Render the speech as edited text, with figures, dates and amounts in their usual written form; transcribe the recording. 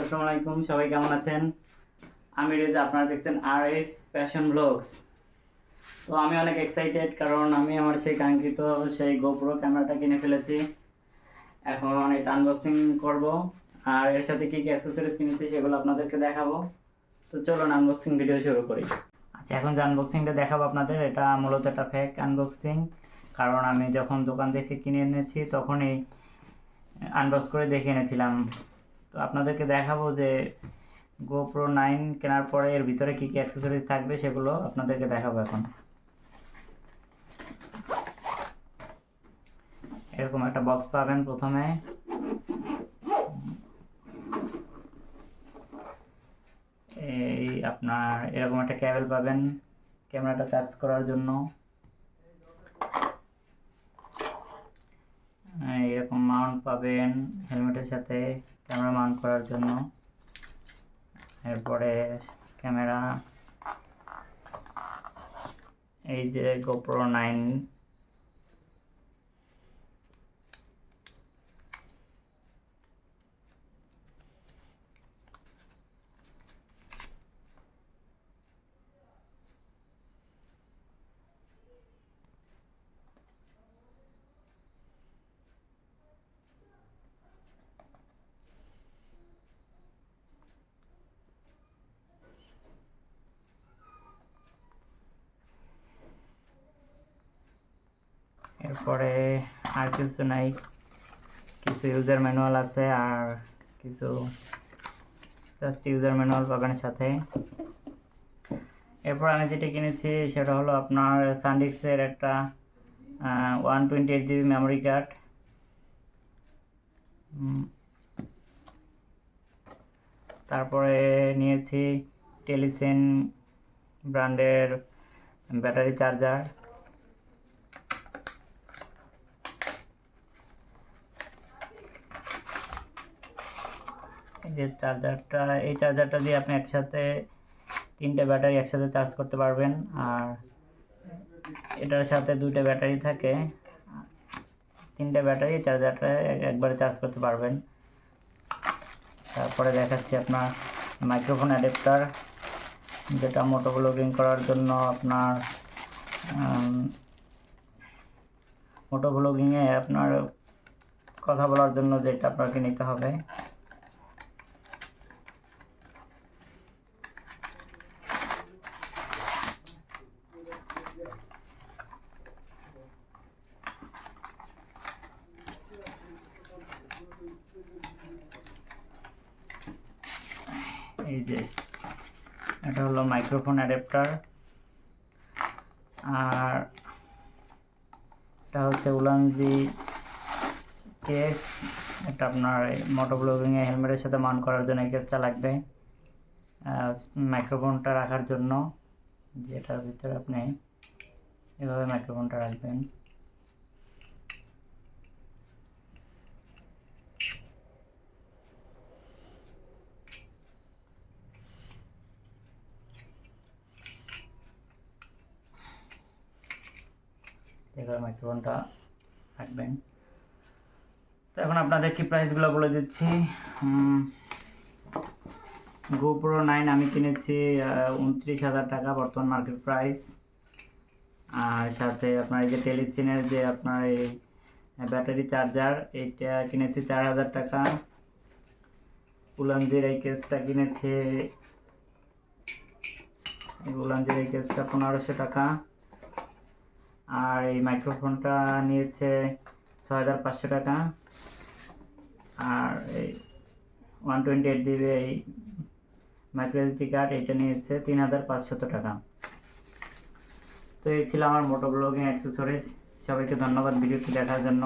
আসসালামু আলাইকুম। সবাই কেমন আছেন? আমি রেজা, আপনারা দেখছেন RS প্যাশন ব্লগস। তো আমি অনেক এক্সাইটেড, কারণ আমি আমার সেই কাঙ্ক্ষিত সেই গোপ্রো ক্যামেরাটা কিনে ফেলেছি। এখন এটা আনবক্সিং করব, আর এর সাথে কী কী অ্যাক্সেসরিজ কিনেছি সেগুলো আপনাদেরকে দেখাবো। তো চলুন আনবক্সিং ভিডিও শুরু করি। আচ্ছা, এখন যে আনবক্সিংটা দেখাবো আপনাদের, এটা মূলত একটা ফেক আনবক্সিং, কারণ আমি যখন দোকান থেকে কিনে এনেছি তখনই আনবক্স করে দেখে এনেছিলাম। তো আপনাদেরকে দেখাবো যে GoPro 9 কেনার পরে এর ভিতরে কী কী অ্যাক্সেসরিজ থাকবে সেগুলো আপনাদেরকে দেখাবো। এখন এরকম একটা বক্স পাবেন। প্রথমে এই আপনার এরকম একটা কেবল পাবেন ক্যামেরাটা চার্জ করার জন্য। এরকম মাউন্ট পাবেন হেলমেটের সাথে ক্যামেরা মাউন্ট করার জন্য। এরপরে ক্যামেরা, এই যে GoPro 9, এরপরে আর কিছু নাই, কিছু ইউজার ম্যানুয়াল আছে আর কিছু জাস্ট ইউজার ম্যানুয়াল পাবেন সাথে। এরপর আমি যেটা কিনেছি সেটা হলো আপনার সানডিস্কের একটা 128GB মেমোরি কার্ড। তারপরে নিয়েছি টেলিসেন ব্র্যান্ডের ব্যাটারি চার্জার। এই যে চার্জারটা, এই চার্জারটা দিয়ে আপনি একসাথে 3টে ব্যাটারি একসাথে চার্জ করতে পারবেন, আর এটার সাথে 2টে ব্যাটারি থাকে, 3টে ব্যাটারি চার্জারটা একবারে চার্জ করতে পারবেন। তারপরে দেখাচ্ছি আপনার মাইক্রোফোন অ্যাডাপ্টার, যেটা মোটো ব্লগিং করার জন্য আপনার মোটো ব্লগিংয়ে আপনার কথা বলার জন্য যেটা আপনাকে নিতে হবে। এই যে এটা হলো মাইক্রোফোন অ্যাডাপ্টার, আর এটা হচ্ছে উলানজি কেস। এটা আপনার মোটো ব্লগিংয়ে হেলমেটের সাথে মাউন্ট করার জন্য এই কেসটা লাগবে, মাইক্রোফোনটা রাখার জন্য, যেটার ভিতরে আপনি এভাবে মাইক্রোফোনটা রাখবেন। এভাবে মাইক্রোফোনটা রাখবেন। তো এখন আপনাদের কি প্রাইসগুলো বলে দিচ্ছি। GoPro 9 আমি কিনেছি 29,000 টাকা বর্তমান মার্কেট প্রাইস। আর সাথে আপনার এই যে টেলিসিনের যে আপনার এই ব্যাটারি চার্জার, এইটা কিনেছি 4,000 টাকা। উলানজির এই কেসটা কিনেছি, উলানজির এই কেসটা 1500 টাকা। আর এই মাইক্রোফোনটা নিয়েছে 6,500 টাকা। আর এই 128GB এই মাইক্রো এসডি কার্ড, এটা নিয়েছে 3,500 টাকা। তো এই ছিল আমার মোটো ব্লগিং অ্যাক্সেসরিজ। সবাইকে ধন্যবাদ ভিডিওটি দেখার জন্য।